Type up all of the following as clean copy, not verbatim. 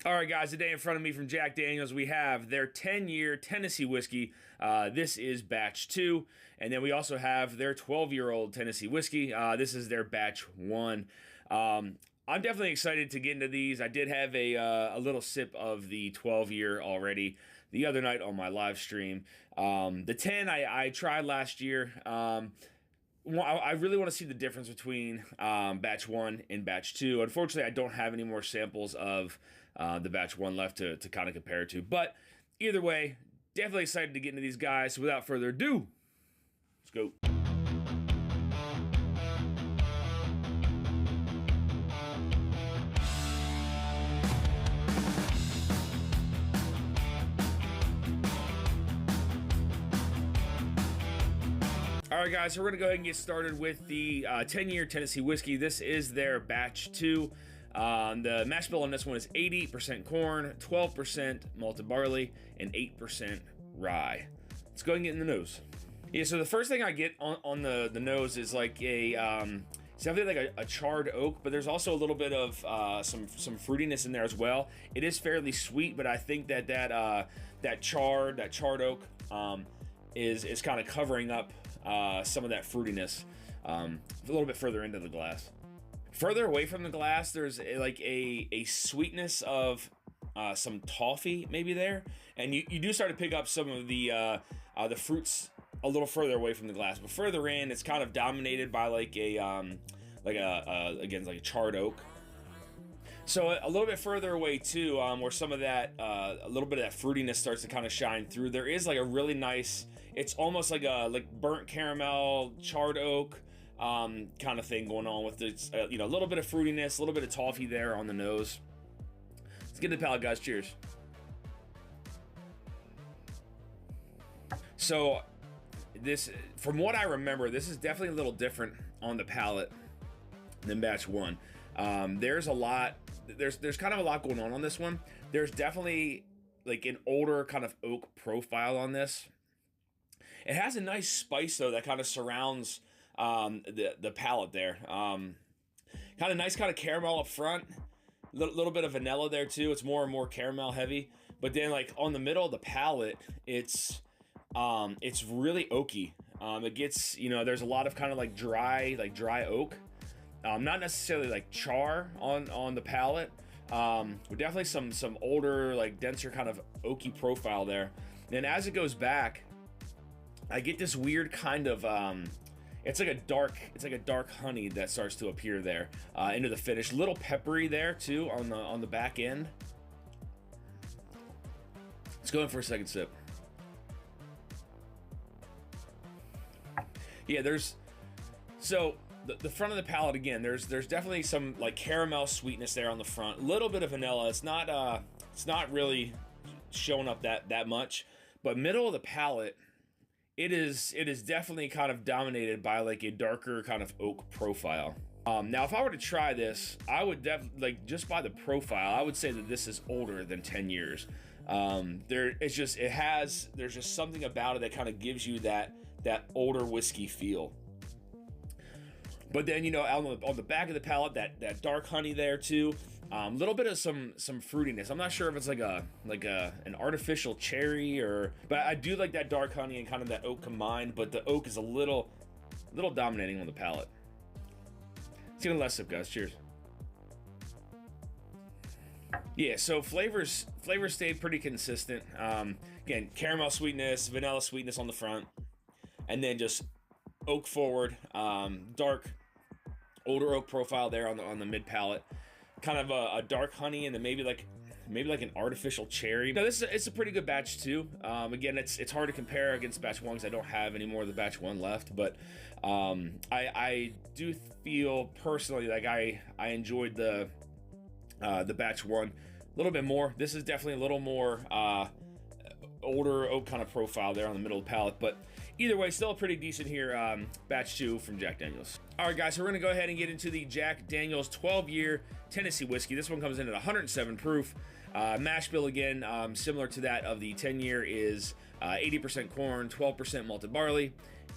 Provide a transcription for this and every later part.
All right, guys, today in front of me from Jack Daniels, we have their 10-year Tennessee whiskey. This is batch 2. And then we also have their 12-year-old Tennessee whiskey. This is their batch 1. I'm definitely excited to get into these. I did have a little sip of the 12-year already the other night on my live stream. The 10 I tried last year. I really want to see the difference between batch 1 and batch 2. Unfortunately, I don't have any more samples of the batch 1 left to kind of compare to. But either way, definitely excited to get into these guys. So without further ado, let's go. All right, guys, so we're going to go ahead and get started with the 10-year Tennessee whiskey. This is their batch 2. The mash bill on this one is 80% corn, 12% malted barley, and 8% rye. Let's go ahead and get in the nose. Yeah, so the first thing I get on the nose is like it's definitely like a charred oak, but there's also a little bit of some fruitiness in there as well. It is fairly sweet, but I think that charred oak is kind of covering up some of that fruitiness a little bit further into the glass. Further away from the glass, there's like a sweetness of some toffee maybe there, and you do start to pick up some of the fruits a little further away from the glass. But further in, it's kind of dominated by like a charred oak. So a little bit further away too, where some of that, a little bit of that fruitiness starts to kind of shine through. There is like a really nice, it's almost like a burnt caramel, charred oak kind of thing going on with this. A little bit of fruitiness, a little bit of toffee there on the nose. Let's get to the palate, guys. Cheers. So this, from what I remember, this is definitely a little different on the palate than batch 1. There's a lot. There's kind of a lot going on this one. There's definitely like an older kind of oak profile on this. It has a nice spice though that kind of surrounds the palate there. Kind of nice kind of caramel up front. Little bit of vanilla there too. It's more and more caramel heavy. But then like on the middle of the palate, it's really oaky. It gets, there's a lot of kind of like dry oak. Not necessarily like char on the palate, but definitely some older, like denser kind of oaky profile there. And as it goes back, I get this weird kind of it's like a dark honey that starts to appear there into the finish. A little peppery there too on the back end. Let's go in for a second sip. Yeah, the front of the palate again, there's definitely some like caramel sweetness there on the front. A little bit of vanilla. It's not really showing up that much. But middle of the palate, it is definitely kind of dominated by like a darker kind of oak profile. Now if I were to try this, I would just by the profile, I would say that this is older than 10 years. There's just something about it that kind of gives you that older whiskey feel. But then, on the back of the palate, that dark honey there too. Little bit of some fruitiness. I'm not sure if it's like an artificial cherry but I do like that dark honey and kind of that oak combined. But the oak is a little dominating on the palate. Let's get a last sip, guys. Cheers. Yeah, so flavors stay pretty consistent. Again, caramel sweetness, vanilla sweetness on the front, and then just oak forward, dark. Older oak profile there on the mid palate, kind of a dark honey, and then maybe like an artificial cherry. Now it's a pretty good batch too. Again, it's hard to compare against batch 1 because I don't have any more of the batch 1 left. But I do feel personally like I enjoyed the batch 1 a little bit more. This is definitely a little more older oak kind of profile there on the middle of the palate, but either way, still pretty decent here. Batch 2 from Jack Daniels. All right, guys, so we're going to go ahead and get into the Jack Daniels 12-year Tennessee whiskey. This one comes in at 107 proof. Mash bill, again, similar to that of the 10-year, is 80% corn, 12% malted barley,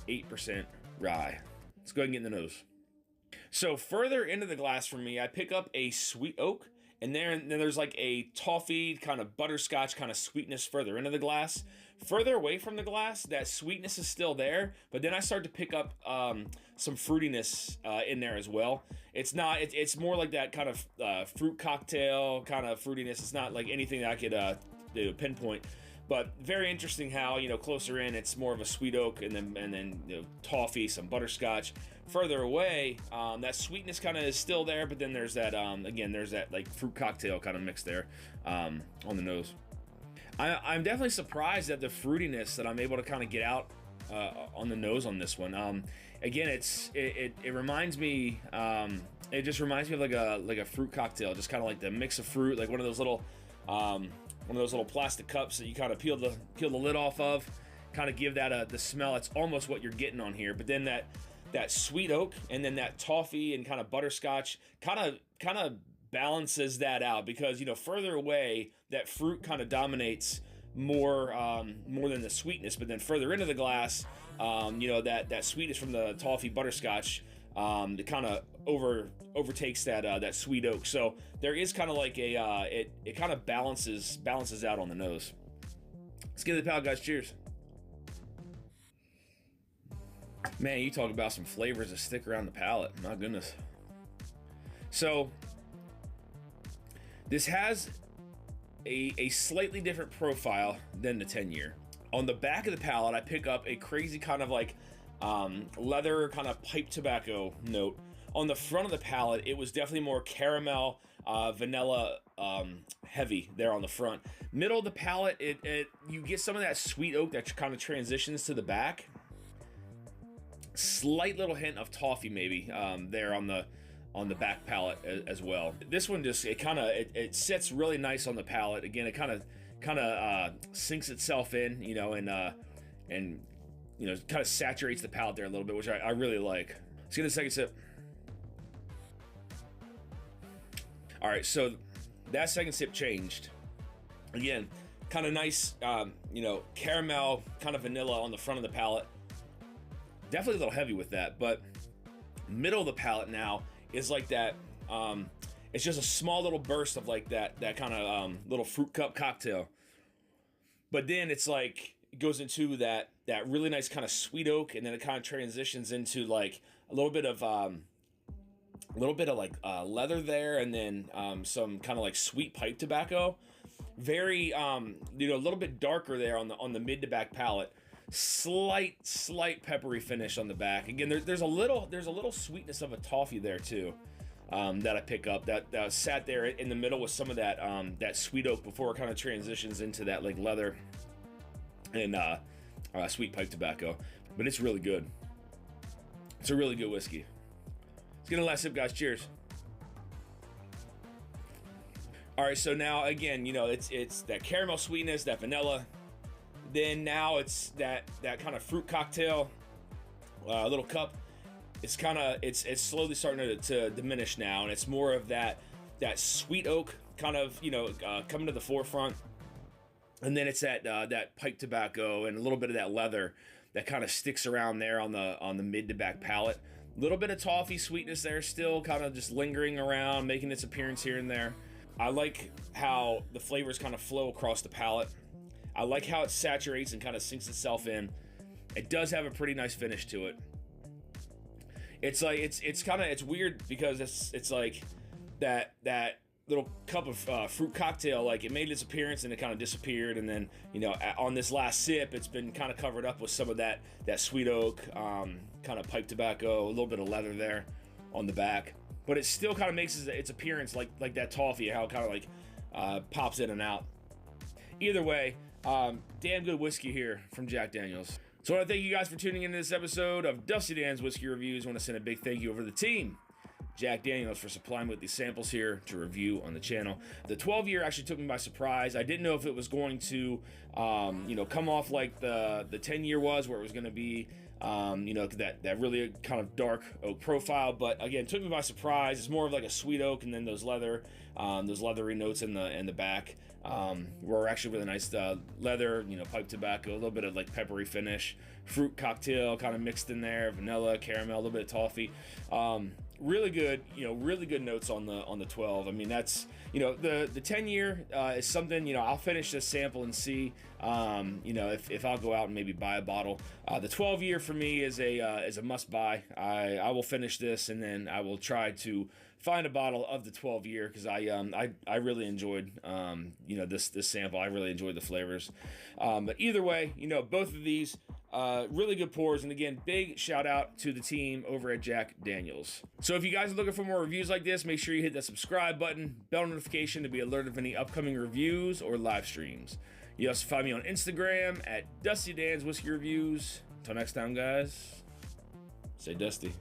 8% rye. Let's go ahead and get in the nose. So further into the glass for me, I pick up a sweet oak and then there's like a toffee kind of butterscotch kind of sweetness further into the glass. Further away from the glass, that sweetness is still there, but then I start to pick up some fruitiness in there as well. It's more like that kind of fruit cocktail kind of fruitiness. It's not like anything that I could pinpoint. But very interesting how, closer in, it's more of a sweet oak, and then toffee, some butterscotch. Further away, that sweetness kind of is still there, but then there's that, again, there's that like fruit cocktail kind of mix there on the nose. I'm definitely surprised at the fruitiness that I'm able to kind of get out on the nose on this one. Again, it reminds me, it just reminds me of like a fruit cocktail, just kind of like the mix of fruit, like one of those little plastic cups that you kind of peel the lid off of, kind of give that the smell. It's almost what you're getting on here, but then that sweet oak and then that toffee and kind of butterscotch kind of balances that out, because further away that fruit kind of dominates more than the sweetness, but then further into the glass, that sweetness from the toffee butterscotch it kind of overtakes that sweet oak. So there is kind of like it kind of balances out on the nose. Let's get to the palate, guys. Cheers. Man, you talk about some flavors that stick around the palate. My goodness. So this has a slightly different profile than the 10-year. On the back of the palate, I pick up a crazy kind of like leather kind of pipe tobacco note. On the front of the palate, it was definitely more caramel, vanilla heavy there on the front. Middle of the palate, you get some of that sweet oak that kind of transitions to the back. Slight little hint of toffee maybe there on the back palate as well. This one just it sits really nice on the palate. Again, it kind of sinks itself in, and kind of saturates the palate there a little bit, which I really like. Let's get a second sip. All right, so that second sip changed. Again, kind of nice, caramel, kind of vanilla on the front of the palate. Definitely a little heavy with that, but middle of the palate now is like that. It's just a small little burst of like that kind of little fruit cup cocktail. But then it's like it goes into that really nice kind of sweet oak, and then it kind of transitions into like a little bit of like leather there, and then some kind of like sweet pipe tobacco. Very a little bit darker there on the mid to back palate. Slight peppery finish on the back. Again, there's a little sweetness of a toffee there too, that I pick up that sat there in the middle with some of that sweet oak before it kind of transitions into that like leather and sweet pipe tobacco. But it's really good. It's a really good whiskey. Let's get a last sip, guys. Cheers. All right, so now again, it's that caramel sweetness, that vanilla. Then now it's that kind of fruit cocktail, little cup. It's slowly starting to diminish now, and it's more of that sweet oak kind of coming to the forefront, and then it's that pipe tobacco and a little bit of that leather that kind of sticks around there on the mid to back palate. A little bit of toffee sweetness there still, kind of just lingering around, making its appearance here and there. I like how the flavors kind of flow across the palate. I like how it saturates and kind of sinks itself in. It does have a pretty nice finish to it. It's like it's weird because it's like that little cup of fruit cocktail, like it made its appearance and it kind of disappeared, and then on this last sip it's been kind of covered up with some of that sweet oak, kind of pipe tobacco, a little bit of leather there on the back, but it still kind of makes its appearance like that toffee, how it kind of like pops in and out. Either way, damn good whiskey here from Jack Daniel's. So I want to thank you guys for tuning into this episode of Dusty Dan's Whiskey Reviews. I want to send a big thank you over to the team, Jack Daniel's, for supplying me with these samples here to review on the channel. The 12-year actually took me by surprise. I didn't know if it was going to, come off like the 10-year was, where it was going to be, that really kind of dark oak profile. But again, it took me by surprise. It's more of like a sweet oak, and then those leathery notes in the back. Were actually really nice leather, pipe tobacco, a little bit of like peppery finish, fruit cocktail kind of mixed in there, vanilla, caramel, a little bit of toffee. really good, really good notes on the 12. I mean, that's, the 10 year is something, I'll finish this sample and see, if I'll go out and maybe buy a bottle. The 12 year for me is a must buy. I will finish this, and then I will try to find a bottle of the 12 year, because I really enjoyed this sample. I really enjoyed the flavors. But either way, both of these really good pours, and again, big shout out to the team over at Jack Daniel's. So if you guys are looking for more reviews like this, make sure you hit that subscribe button, bell notification to be alerted of any upcoming reviews or live streams. You also find me on Instagram at Dusty Dan's Whiskey Reviews. Until next time, guys, stay dusty.